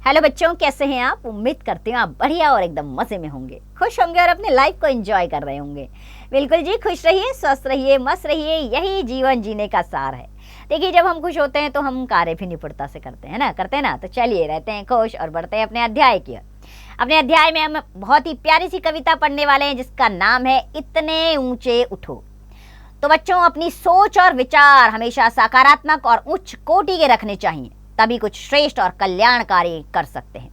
Hello बच्चों, कैसे हैं आप? उम्मीद करती हूँ आप बढ़िया और एकदम मजे में होंगे, खुश होंगे और अपने लाइफ को एंजॉय कर रहे होंगे। बिल्कुल जी, खुश रहिए, स्वस्थ रहिए, मस्त रहिए, यही जीवन जीने का सार है। देखिए, जब हम खुश होते हैं तो हम कार्य भी निपुणता से करते हैं ना। तो चलिए, रहते हैं खुश और बढ़ते हैं अपने अध्याय की ओर। अपने अध्याय में हम बहुत ही प्यारी सी कविता पढ़ने वाले हैं जिसका नाम है इतने ऊंचे उठो। तो बच्चों, अपनी सोच और विचार हमेशा सकारात्मक और उच्च कोटि के रखने चाहिए, तभी कुछ श्रेष्ठ और कल्याणकारी कर सकते हैं।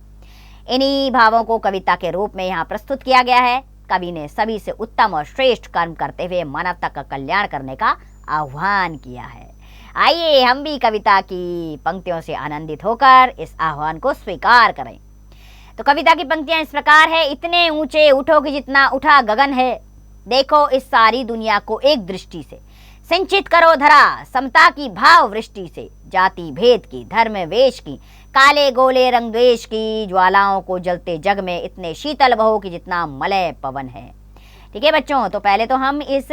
इन्हीं भावों को कविता के रूप में यहाँ प्रस्तुत किया गया है। कवि ने सभी से उत्तम और श्रेष्ठ कर्म करते हुए मानवता का कल्याण करने का आह्वान किया है। आइए हम भी कविता की पंक्तियों से आनंदित होकर इस आह्वान को स्वीकार करें। तो कविता की पंक्तियां इस प्रकार है। इतने ऊंचे उठो कि जितना उठा गगन है, देखो इस सारी दुनिया को एक दृष्टि से, सिंचित करो धरा समता की भाव वृष्टि से, जाति भेद की, धर्म वेश की, काले गोले रंग द्वेष की ज्वालाओं को जलते जग में इतने शीतल बहो कि जितना मलय पवन है। ठीक है बच्चों, तो पहले तो हम इस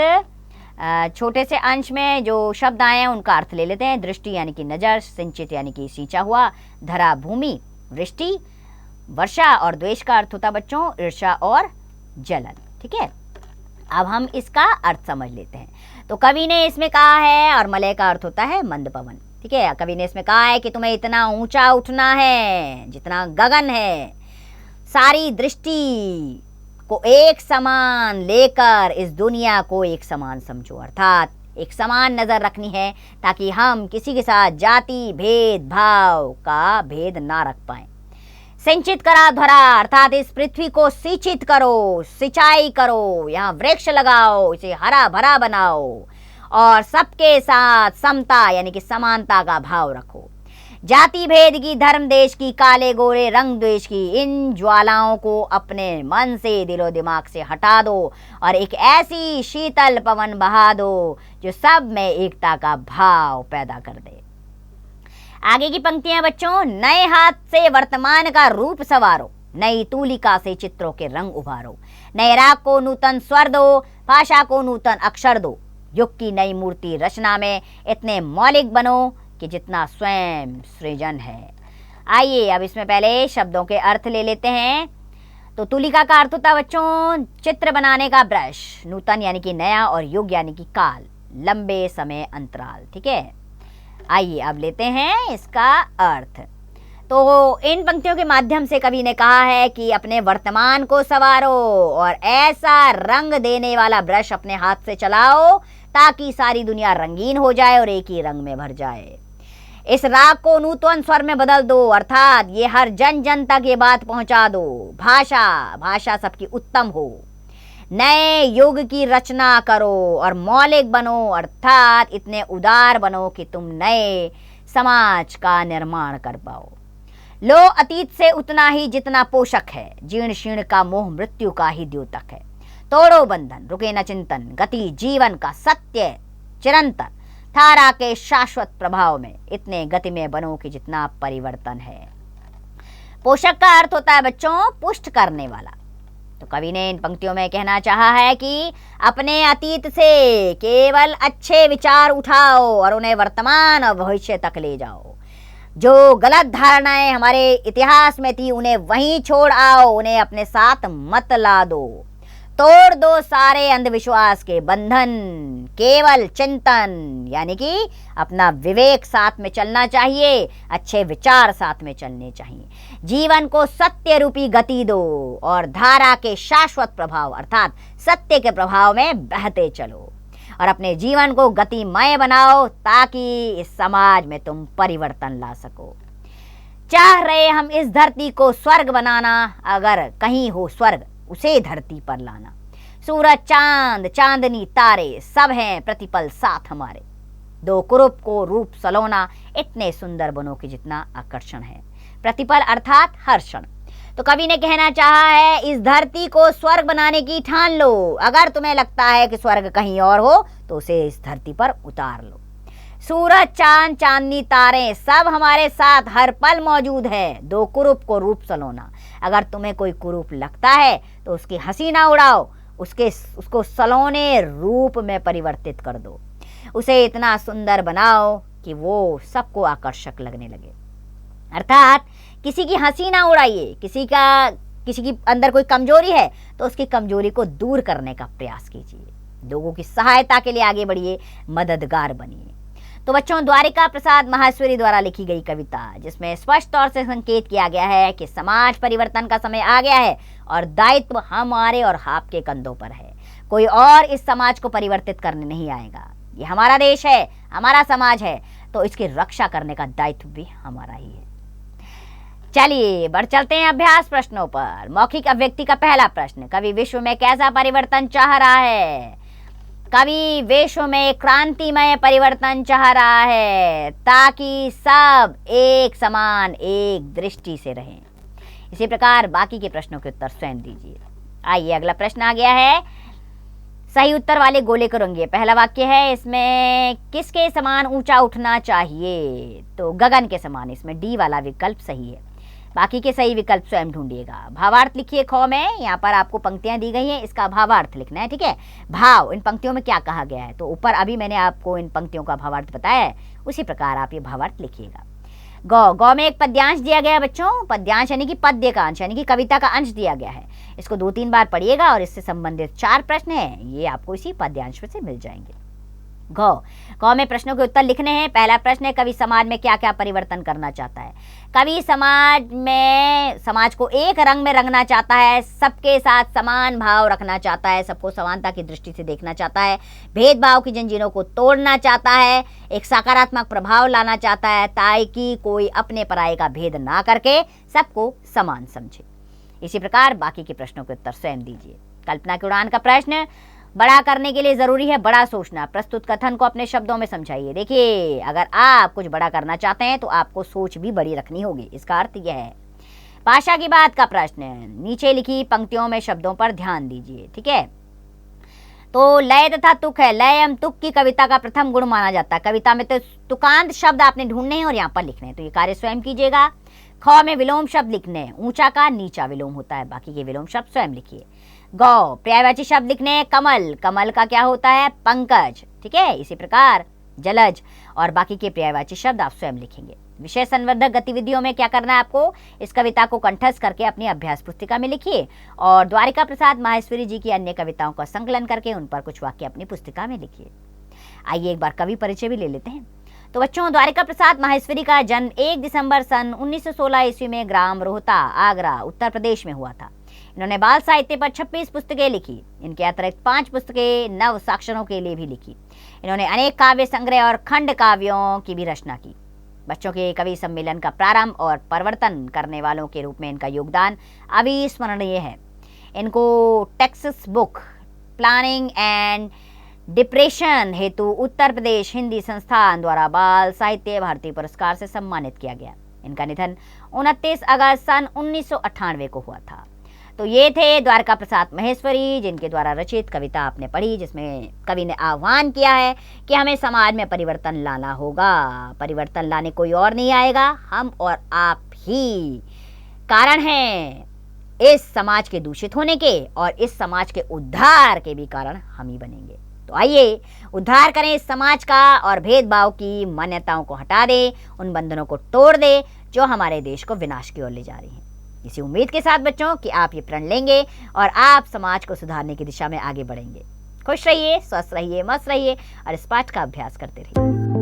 छोटे से अंश में जो शब्द आए हैं उनका अर्थ ले लेते हैं। दृष्टि यानी कि नजर, सिंचित यानी कि सींचा हुआ, धरा भूमि, वृष्टि वर्षा, और द्वेष का अर्थ होता बच्चों ईर्ष्या और जलन। ठीक है, अब हम इसका अर्थ समझ लेते हैं। तो कवि ने इसमें कहा है, और मलय का अर्थ होता है मंद पवन। ठीक है, कवि ने इसमें कहा है कि तुम्हें इतना ऊंचा उठना है जितना गगन है। सारी दृष्टि को एक समान लेकर इस दुनिया को एक समान समझो, अर्थात एक समान नजर रखनी है ताकि हम किसी के साथ जाति भेद भाव का भेद ना रख पाए। सिंचित करा धरा, अर्थात इस पृथ्वी को सिंचित करो, सिंचाई करो, यहाँ वृक्ष लगाओ, इसे हरा भरा बनाओ, और सबके साथ समता यानी कि समानता का भाव रखो। जाति भेद की, धर्म देश की, काले गोरे रंग द्वेष की इन ज्वालाओं को अपने मन से, दिलो दिमाग से हटा दो और एक ऐसी शीतल पवन बहा दो जो सब में एकता का भाव पैदा कर दे। आगे की पंक्तियां बच्चों। नए हाथ से वर्तमान का रूप सवारो, नई तूलिका से चित्रों के रंग उभारो, नए राग को नूतन स्वर दो, भाषा को नूतन अक्षर दो, युग की नई मूर्ति रचना में इतने मौलिक बनो कि जितना स्वयं सृजन है। आइए अब इसमें पहले शब्दों के अर्थ ले लेते हैं। तो तूलिका का अर्थ होता बच्चों चित्र बनाने का ब्रश, नूतन यानी कि नया, और युग यानी कि काल, लंबे समय अंतराल। ठीक है, आइए अब लेते हैं इसका अर्थ। तो इन पंक्तियों के माध्यम से कवि ने कहा है कि अपने वर्तमान को संवारो और ऐसा रंग देने वाला ब्रश अपने हाथ से चलाओ ताकि सारी दुनिया रंगीन हो जाए और एक ही रंग में भर जाए। इस राग को नूतन स्वर में बदल दो, अर्थात ये हर जन जन तक ये बात पहुंचा दो। भाषा सबकी उत्तम हो। नए युग की रचना करो और मौलिक बनो, अर्थात इतने उदार बनो कि तुम नए समाज का निर्माण कर पाओ। लो अतीत से उतना ही जितना पोषक है, जीर्ण शीर्ण का मोह मृत्यु का ही द्योतक है। तोड़ो बंधन, रुके न चिंतन, गति जीवन का सत्य चिरंतन, धारा के शाश्वत प्रभाव में इतने गति में बनो कि जितना परिवर्तन है। पोषक का अर्थ होता है बच्चों पुष्ट करने वाला। तो कवि ने इन पंक्तियों में कहना चाहा है कि अपने अतीत से केवल अच्छे विचार उठाओ और उन्हें वर्तमान और भविष्य तक ले जाओ। जो गलत धारणाएं हमारे इतिहास में थी उन्हें वहीं छोड़ आओ, उन्हें अपने साथ मत ला दो। तोड़ दो सारे अंधविश्वास के बंधन, केवल चिंतन यानी कि अपना विवेक साथ में चलना चाहिए, अच्छे विचार साथ में चलने चाहिए। जीवन को सत्य रूपी गति दो और धारा के शाश्वत प्रभाव अर्थात सत्य के प्रभाव में बहते चलो और अपने जीवन को गतिमय बनाओ ताकि इस समाज में तुम परिवर्तन ला सको। चाह रहे हम इस धरती को स्वर्ग बनाना, अगर कहीं हो स्वर्ग उसे धरती पर लाना। सूरज चांद चांदनी तारे सब हैं प्रतिपल साथ हमारे। दो कुरूप को रूप सलोना, इतने सुंदर बनो कि जितना आकर्षण है। प्रतिपल अर्थात हर क्षण। तो कवि ने कहना चाहा है इस धरती को स्वर्ग बनाने की ठान लो। अगर तुम्हें लगता है कि स्वर्ग कहीं और हो तो उसे इस धरती पर उतार लो। सूरज चांद चांदनी तारे सब हमारे साथ हर पल मौजूद है। दो कुरूप को रूप सलोना, अगर तुम्हें कोई कुरूप लगता है तो उसकी हंसी ना उड़ाओ, उसको सलोने रूप में परिवर्तित कर दो। उसे इतना सुंदर बनाओ कि वो सबको आकर्षक लगने लगे। अर्थात किसी की हंसी ना उड़ाइए, किसी की अंदर कोई कमजोरी है तो उसकी कमजोरी को दूर करने का प्रयास कीजिए, लोगों की सहायता के लिए आगे बढ़िए, मददगार बनिए। तो बच्चों, द्वारिका प्रसाद माहेश्वरी द्वारा लिखी गई कविता जिसमें स्पष्ट तौर से संकेत किया गया है कि समाज परिवर्तन का समय आ गया है और दायित्व हमारे और आपके कंधों पर है। कोई और इस समाज को परिवर्तित करने नहीं आएगा। ये हमारा देश है, हमारा समाज है, तो इसकी रक्षा करने का दायित्व भी हमारा ही है। चलिए बढ़ चलते हैं अभ्यास प्रश्नों पर। मौखिक अभिव्यक्ति का पहला प्रश्न, कवि विश्व में कैसा परिवर्तन चाह रहा है? कवि विश्व में क्रांतिमय परिवर्तन चाह रहा है ताकि सब एक समान, एक दृष्टि से रहें। इसी प्रकार बाकी के प्रश्नों के उत्तर स्वयं दीजिए। आइए अगला प्रश्न आ गया है, सही उत्तर वाले गोले करेंगे। पहला वाक्य है, इसमें किसके समान ऊंचा उठना चाहिए? तो गगन के समान, इसमें डी वाला विकल्प सही है। बाकी के सही विकल्प स्वयं ढूंढिएगा। भावार्थ लिखिए ख में, यहाँ पर आपको पंक्तियां दी गई हैं, इसका भावार्थ लिखना है, ठीक है। भाव, इन पंक्तियों में क्या कहा गया है, तो ऊपर अभी मैंने आपको इन पंक्तियों का भावार्थ बताया है, उसी प्रकार आप ये भावार्थ लिखिएगा। गौ में एक पद्यांश दिया गया है बच्चों, पद्यांश यानी कि पद्य का अंश, यानी कि कविता का अंश दिया गया है। इसको 2-3 बार पढ़िएगा और इससे संबंधित 4 प्रश्न हैं, ये आपको इसी पद्यांश में से मिल जाएंगे। गौ में प्रश्नों के उत्तर लिखने हैं। पहला प्रश्न है, कवि समाज में क्या क्या परिवर्तन करना चाहता है? कवि समाज को एक रंग में रंगना चाहता है, सबके साथ समान भाव रखना चाहता है, सबको समानता की दृष्टि से देखना चाहता है, भेदभाव की जंजीरों को तोड़ना चाहता है, एक सकारात्मक प्रभाव लाना चाहता है ताकि कोई अपने पराये का भेद ना करके सबको समान समझे। इसी प्रकार बाकी के प्रश्नों के उत्तर स्वयं दीजिए। कल्पना की उड़ान का प्रश्न, बड़ा करने के लिए जरूरी है बड़ा सोचना। प्रस्तुत कथन को अपने शब्दों में समझाइए। देखिए, अगर आप कुछ बड़ा करना चाहते हैं तो आपको सोच भी बड़ी रखनी होगी, इसका अर्थ यह है। भाषा की बात का प्रश्न, नीचे लिखी पंक्तियों में शब्दों पर ध्यान दीजिए, ठीक है। तो लय तथा तुक है, लय एवं तुक की कविता का प्रथम गुण माना जाता है। कविता में तो तुकांत शब्द आपने ढूंढने हैं और यहाँ पर लिखने हैं, तो ये कार्य स्वयं कीजिएगा। ख में विलोम शब्द लिखने हैं, ऊंचा का नीचा विलोम होता है, बाकी के विलोम शब्द स्वयं लिखिए। गौ, पर्यायवाची शब्द लिखने हैं, कमल, कमल का क्या होता है? पंकज, ठीक है। इसी प्रकार जलज और बाकी के पर्यायवाची शब्द आप स्वयं लिखेंगे। विषय संवर्धक गतिविधियों में क्या करना है आपको? इस कविता को कंठस्थ करके अपनी अभ्यास पुस्तिका में लिखिए और द्वारिका प्रसाद माहेश्वरी जी की अन्य कविताओं का संकलन करके उन पर कुछ वाक्य अपनी पुस्तिका में लिखिए। आइए एक बार कवि परिचय भी ले लेते हैं। तो बच्चों, द्वारिका प्रसाद माहेश्वरी का जन्म 1 दिसंबर सन 1916 ईस्वी में ग्राम रोहता, आगरा, उत्तर प्रदेश में हुआ था। इन्होंने बाल साहित्य पर 26 पुस्तकें लिखी। इनके अतिरिक्त 5 पुस्तकें नव साक्षरों के लिए भी लिखी। इन्होंने अनेक काव्य संग्रह और खंड काव्यों की भी रचना की। बच्चों के कवि सम्मेलन का प्रारंभ और परिवर्तन करने वालों के रूप में इनका योगदान अविस्मरणीय है। इनको text book planning and depression हेतु उत्तर प्रदेश हिंदी संस्थान द्वारा बाल साहित्य भारती पुरस्कार से सम्मानित किया गया। इनका निधन 29 अगस्त सन 1998 को हुआ था। तो ये थे द्वारिका प्रसाद माहेश्वरी, जिनके द्वारा रचित कविता आपने पढ़ी, जिसमें कवि ने आह्वान किया है कि हमें समाज में परिवर्तन लाना होगा। परिवर्तन लाने कोई और नहीं आएगा, हम और आप ही कारण हैं इस समाज के दूषित होने के, और इस समाज के उद्धार के भी कारण हम ही बनेंगे। तो आइए उद्धार करें इस समाज का और भेदभाव की मान्यताओं को हटा दें, उन बंधनों को तोड़ दें जो हमारे देश को विनाश की ओर ले जा रही हैं। इसी उम्मीद के साथ बच्चों कि आप ये प्रण लेंगे और आप समाज को सुधारने की दिशा में आगे बढ़ेंगे। खुश रहिए, स्वस्थ रहिए, मस्त रहिए और इस पाठ का अभ्यास करते रहिए।